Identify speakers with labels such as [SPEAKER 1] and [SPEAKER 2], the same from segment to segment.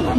[SPEAKER 1] All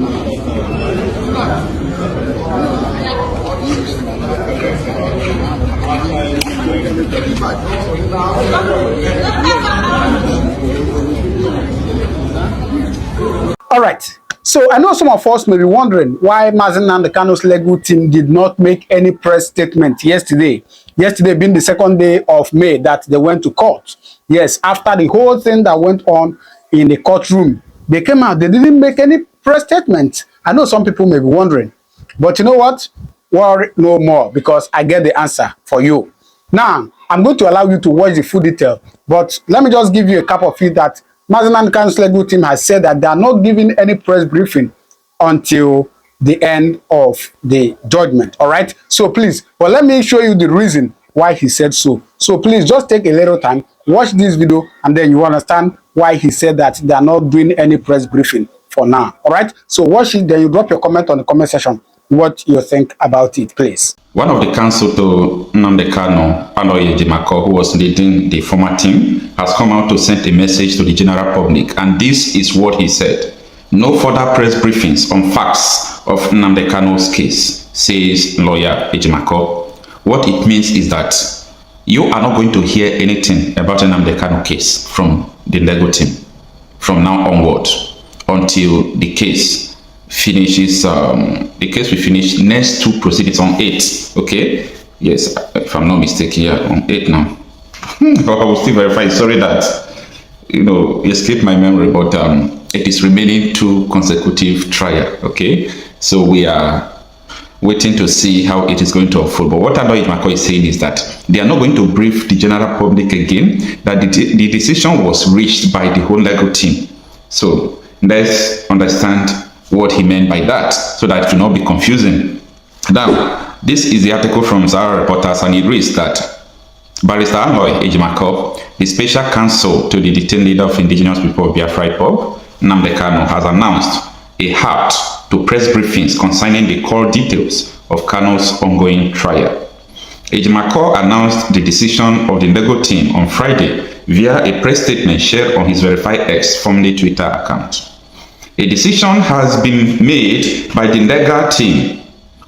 [SPEAKER 1] right. So I know some of us may be wondering why Nnamdi Kanu's legal team did not make any press statement yesterday. Yesterday being the second day of May that they went to court. Yes, after the whole thing that went on in the courtroom, they came out, they didn't make any press statement. I know some people may be wondering, but you know what? Worry no more, because I get the answer for you. Now, I'm going to allow you to watch the full detail, but let me just give you a cap of it that Nnamdi Kanu's legal team has said that they are not giving any press briefing until the end of the judgment. All right. So please, but let me show you the reason why he said so. So please just take a little time, watch this video, and then you understand why he said that they are not doing any press briefing for now. All right. So watch it, then you drop your comment on the comment section what you think about it, please.
[SPEAKER 2] One of the counsel to Nnamdi Kanu, who was leading the former team, has come out to send a message to the general public, and this is what he said. No further press briefings on facts of Nnamdi Kanu's case, says lawyer Ejimako. What it means is that you are not going to hear anything about the Nnamdi Kanu case from the legal team from now onward until the case finishes. The case will finish next two proceedings on 8. Okay, yes, if I'm not mistaken, yeah, on 8 now. I will still verify. Sorry that escaped my memory, but it is remaining 2 consecutive trial. Okay, so we are waiting to see how it is going to unfold. But what Nnamdi Kanu is saying is that they are not going to brief the general public again, that the decision was reached by the whole legal team. So let's understand what he meant by that, so that it will not be confusing. Now, this is the article from Zara Reporters, and it reads that Barrister Ejimako, the special counsel to the detained leader of indigenous people of Biafra, Nnamdi Kanu, has announced a halt to press briefings concerning the core details of Kanu's ongoing trial. Ejimako announced the decision of the legal team on Friday via a press statement shared on his verified X, formerly Twitter account. A decision has been made by the legal team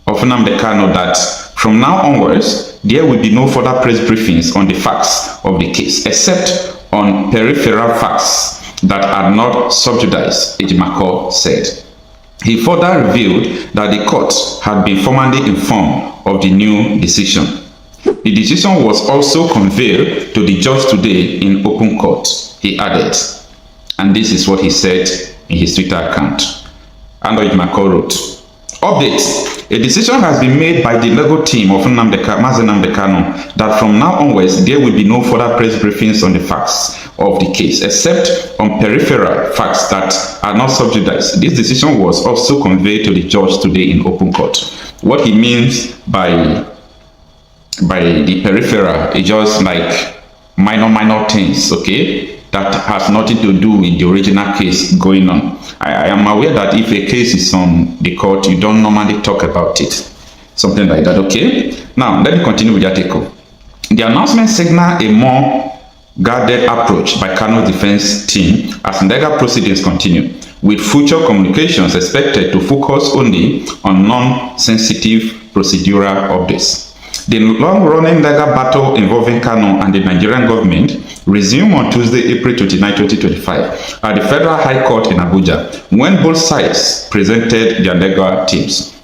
[SPEAKER 2] of Nnamdi Kanu that from now onwards, there will be no further press briefings on the facts of the case, except on peripheral facts that are not subjudiced, Ejimako said. He further revealed that the court had been formally informed of the new decision. The decision was also conveyed to the judge today in open court, he added. And this is what he said in his Twitter account. Ejimako wrote, update. A decision has been made by the legal team of Nnamdi Kanu that from now onwards there will be no further press briefings on the facts of the case, except on peripheral facts that are not subjudiced. This decision was also conveyed to the judge today in open court. What he means by the peripheral is just like minor things, okay, that has nothing to do with the original case going on. I am aware that if a case is on the court, you don't normally talk about it. Something like that, okay? Now, let me continue with the article. The announcement signals a more guarded approach by Kanu's defense team as legal proceedings continue, with future communications expected to focus only on non-sensitive procedural updates. The long-running legal battle involving Kanu and the Nigerian government resumed on Tuesday, April 29, 2025 at the Federal High Court in Abuja, when both sides presented their legal teams.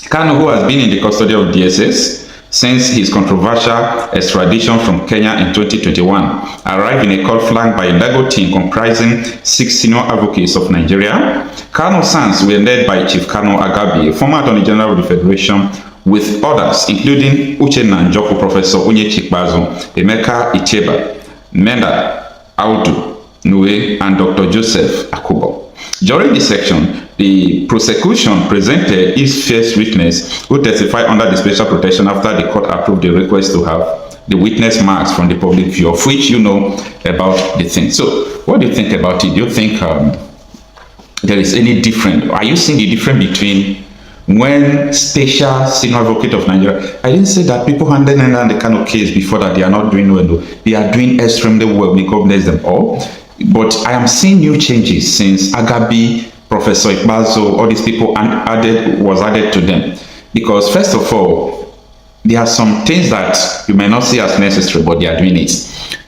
[SPEAKER 2] Kanu, who has been in the custody of DSS since his controversial extradition from Kenya in 2021, arrived in a court flanked by a legal team comprising 6 senior advocates of Nigeria. Kanu's sons were led by Chief Kanu Agabi, a former Attorney General of the Federation, with others including Uchenna Njoku, Professor Onye Chikbazo, Emeka Icheba, Menda Audu Nue, and Dr. Joseph Akubo. During this section, the prosecution presented its first witness, who testified under the special protection after the court approved the request to have the witness marks from the public view, of which you know about the thing. So, what do you think about it? Do you think there is any difference? Are you seeing the difference between when special senior advocate of Nigeria, I didn't say that people handling the kind of case before that they are not doing well, they are doing extremely well, may God bless them all. But I am seeing new changes since Agabi Professor Ikbazo, all these people was added to them. Because first of all, there are some things that you may not see as necessary, but they are doing it.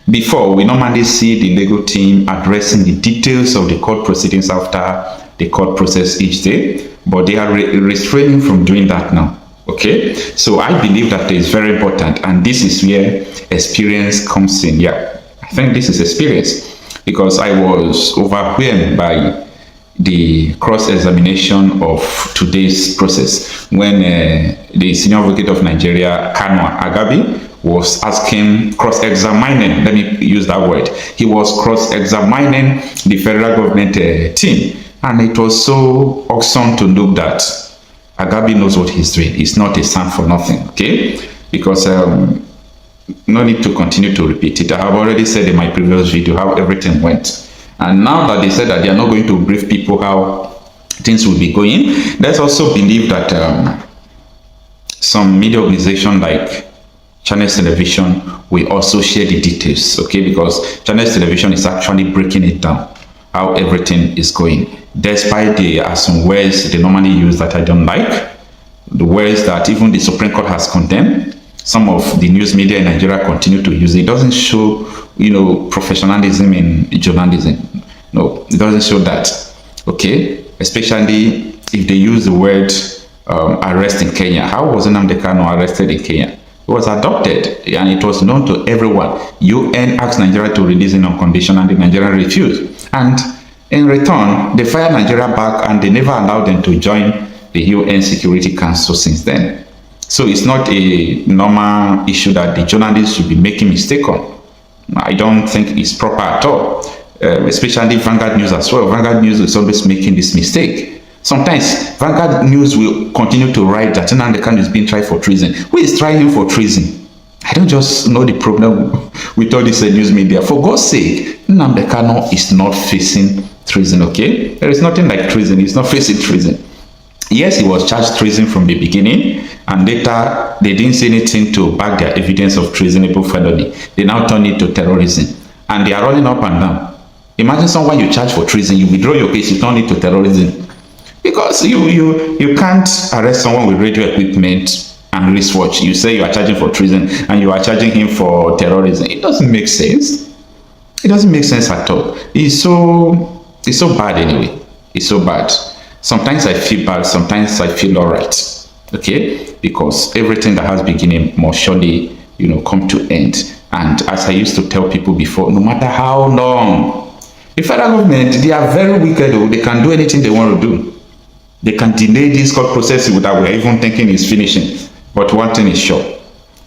[SPEAKER 2] Before, we normally see the legal team addressing the details of the court proceedings after the court process each day, but they are restraining from doing that now. Okay, so I believe that is very important, and this is where experience comes in. Yeah, I think this is experience, because I was overwhelmed by the cross-examination of today's process when the senior advocate of Nigeria, Kanu Agabi, was asking, cross-examining, let me use that word. He was cross-examining the federal government team, and it was so awesome to look that Agabi knows what he's doing. He's not a son for nothing, okay? Because no need to continue to repeat it. I have already said in my previous video how everything went. And now that they said that they are not going to brief people how things will be going, let's also believe that some media organization like Channels Television will also share the details, okay? Because Channels Television is actually breaking it down, how everything is going. Despite there are some words they normally use that I don't like, the words that even the Supreme Court has condemned, some of the news media in Nigeria continue to use it. It doesn't show, professionalism in journalism. No, it doesn't show that, okay? Especially if they use the word arrest in Kenya. How was Nnamdi Kanu arrested in Kenya? He was adopted, and it was known to everyone. UN asked Nigeria to release him on condition, and the Nigerian refused. And in return, they fired Nigeria back, and they never allowed them to join the UN Security Council since then. So it's not a normal issue that the journalists should be making mistake on. I don't think it's proper at all, especially Vanguard News as well. Vanguard News is always making this mistake. Sometimes Vanguard News will continue to write that Nnamdi Kanu is being tried for treason. Who is trying him for treason? I don't just know the problem with all this news media. For God's sake, Nnamdi Kanu is not facing treason, okay? There is nothing like treason. He's not facing treason. Yes, he was charged treason from the beginning, and later they didn't say anything to back their evidence of treasonable felony. They now turn it to terrorism, and they are running up and down. Imagine someone you charge for treason, you withdraw your case, you turn it to terrorism, because you can't arrest someone with radio equipment and wristwatch. You say you are charging for treason, and you are charging him for terrorism. It doesn't make sense. It doesn't make sense at all. It's so bad anyway. It's so bad. Sometimes I feel bad, sometimes I feel all right, okay? Because everything that has beginning must surely, come to end. And as I used to tell people before, no matter how long, the federal government, they are very wicked. They can do anything they want to do. They can delay this court process without we're even thinking is finishing. But one thing is sure,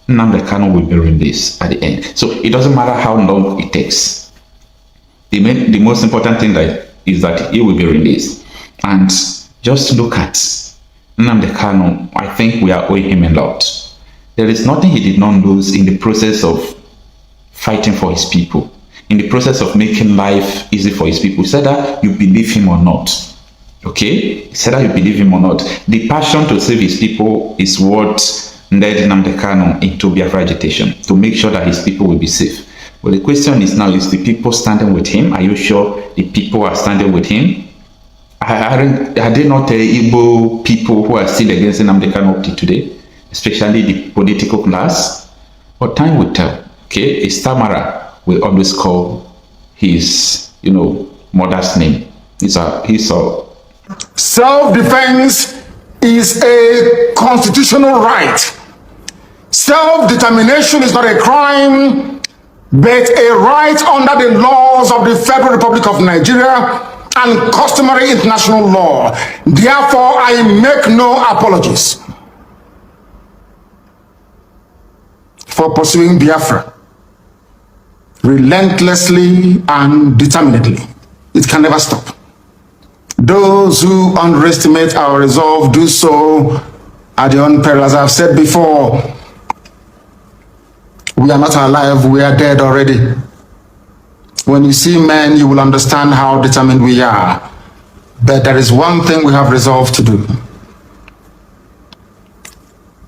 [SPEAKER 2] Nnamdi Kanu will be released at the end. So it doesn't matter how long it takes. The most important thing is that he will be released. And just look at Nnamdi Kanu. I think we are owing him a lot. There is nothing he did not lose in the process of fighting for his people, in the process of making life easy for his people. Whether you believe him or not, okay? Whether you believe him or not, the passion to save his people is what led Nnamdi Kanu into Biafra agitation, to make sure that his people will be safe. But the question is now, is the people standing with him? Are you sure the people are standing with him? Are they not Igbo people who are still against Nnamdi Kanu up to today, especially the political class? But time will tell. Okay, a stammerer will always call his, mother's name.
[SPEAKER 1] Self-defense is a constitutional right. Self-determination is not a crime, but a right under the laws of the Federal Republic of Nigeria and customary international law. Therefore, I make no apologies for pursuing Biafra relentlessly and determinedly. It can never stop. Those who underestimate our resolve do so at their own peril. As I've said before, we are not alive, we are dead already. When you see men, you will understand how determined we are. But there is one thing we have resolved to do.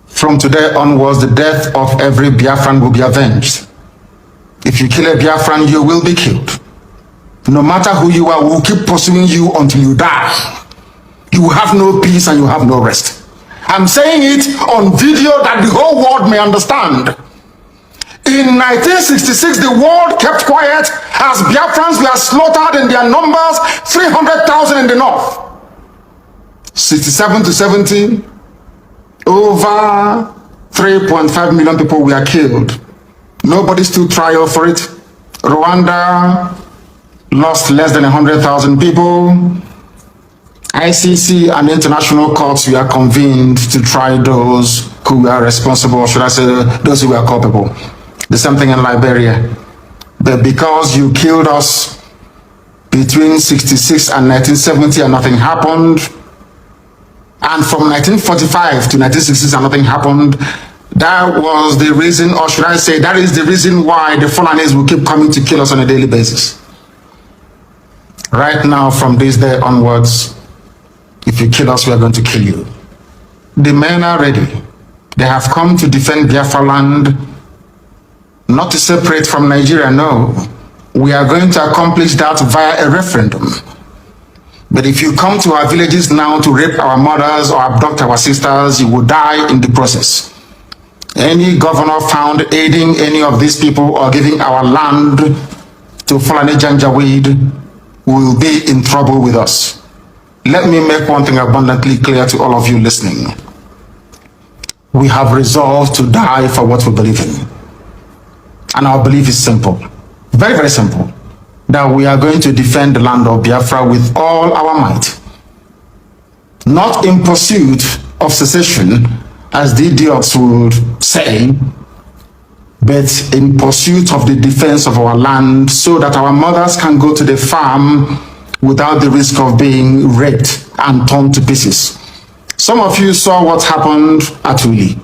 [SPEAKER 1] From today onwards, the death of every Biafran will be avenged. If you kill a Biafran, you will be killed. No matter who you are, we will keep pursuing you until you die.
[SPEAKER 3] you have no peace and you have no rest. I'm saying it on video that the whole world may understand. In 1966, the world kept quiet as Biafrans were slaughtered in their numbers, 300,000 in the north. 67 to 70, over 3.5 million people were killed. Nobody stood trial for it. Rwanda lost less than 100,000 people. ICC and international courts were convened to try those who were responsible, or should I say, those who were culpable. The same thing in Liberia. But because you killed us between 66 and 1970 and nothing happened, and from 1945 to 1966 and nothing happened, that was the reason, or should I say, that is the reason why the Fulanis will keep coming to kill us on a daily basis. Right now, from this day onwards, if you kill us, we are going to kill you. The men are ready. They have come to defend Biafra land, not to separate from Nigeria, no. We are going to accomplish that via a referendum. But if you come to our villages now to rape our mothers or abduct our sisters, you will die in the process. Any governor found aiding any of these people or giving our land to Fulani Janjaweed will be in trouble with us. Let me make one thing abundantly clear to all of you listening. We have resolved to die for what we believe in. And our belief is simple, very, very simple, that we are going to defend the land of Biafra with all our might. Not in pursuit of secession, as the idiots would say, but in pursuit of the defense of our land so that our mothers can go to the farm without the risk of being raped and torn to pieces. Some of you saw what happened at Uli.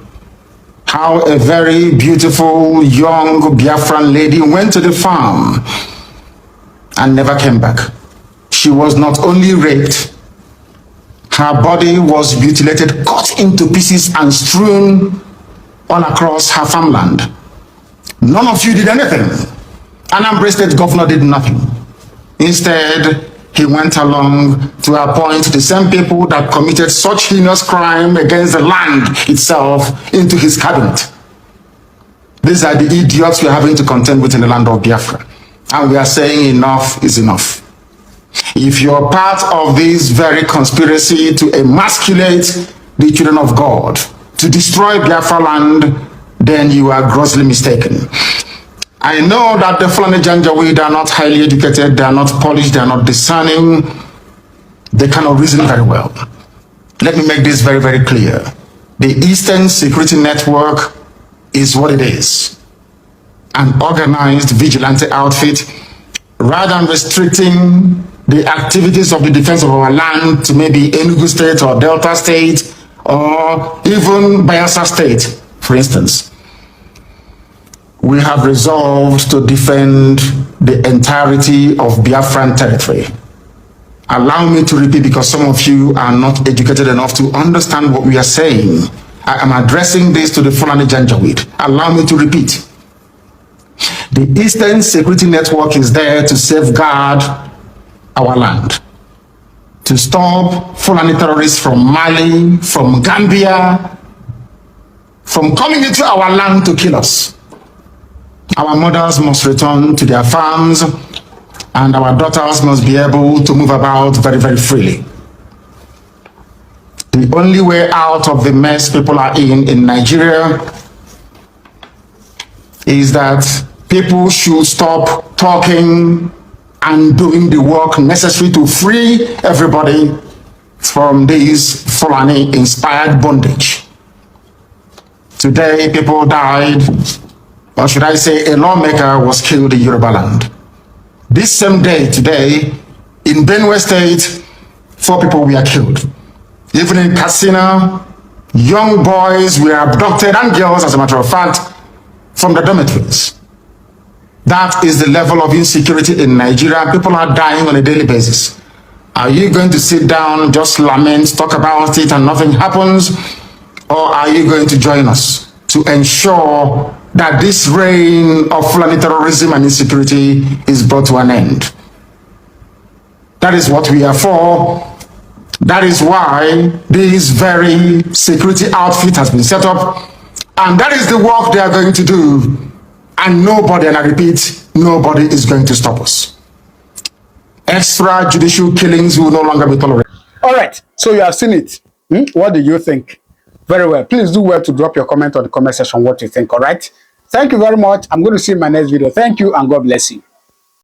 [SPEAKER 3] How a very beautiful young Biafran lady went to the farm and never came back. She was not only raped, her body was mutilated, cut into pieces and strewn all across her farmland. None of you did anything. Nnamdi State governor did nothing. Instead, he went along to appoint the same people that committed such heinous crime against the land itself into his cabinet. These are the idiots we are having to contend with in the land of Biafra. And we are saying enough is enough. If you're part of this very conspiracy to emasculate the children of God, to destroy Biafra land, then you are grossly mistaken. I know that the Fulani Janjaweed are not highly educated, they are not polished, they are not discerning, they cannot reason very well. Let me make this very, very clear. The Eastern Security Network is what it is. An organized vigilante outfit, rather than restricting the activities of the defense of our land to maybe Enugu State or Delta State or even Bayelsa State, for instance. We have resolved to defend the entirety of Biafran territory. Allow me to repeat, because some of you are not educated enough to understand what we are saying. I am addressing this to the Fulani Janjaweed. Allow me to repeat. The Eastern Security Network is there to safeguard our land, to stop Fulani terrorists from Mali, from Gambia, from coming into our land to kill us. Our mothers must return to their farms, and our daughters must be able to move about very, very freely. The only way out of the mess people are in Nigeria is that people should stop talking and doing the work necessary to free everybody from this Fulani-inspired bondage. Today, people died, or should I say a lawmaker was killed in Yoruba land. This same day, today, in Benue State, 4 people were killed. Even in Katsina, young boys were abducted, and girls, as a matter of fact, from the dormitories. That is the level of insecurity in Nigeria. People are dying on a daily basis. Are you going to sit down, just lament, talk about it, and nothing happens? Or are you going to join us to ensure that this reign of Fulani terrorism and insecurity is brought to an end? That is what we are for. That is why this very security outfit has been set up, and that is the work they are going to do. And nobody, and I repeat, nobody is going to stop us. Extrajudicial killings will no longer be tolerated.
[SPEAKER 1] All right, so you have seen it. What do you think? Very well. Please do well to drop your comment on the comment section what you think, all right? Thank you very much. I'm going to see you in my next video. Thank you, and God bless you.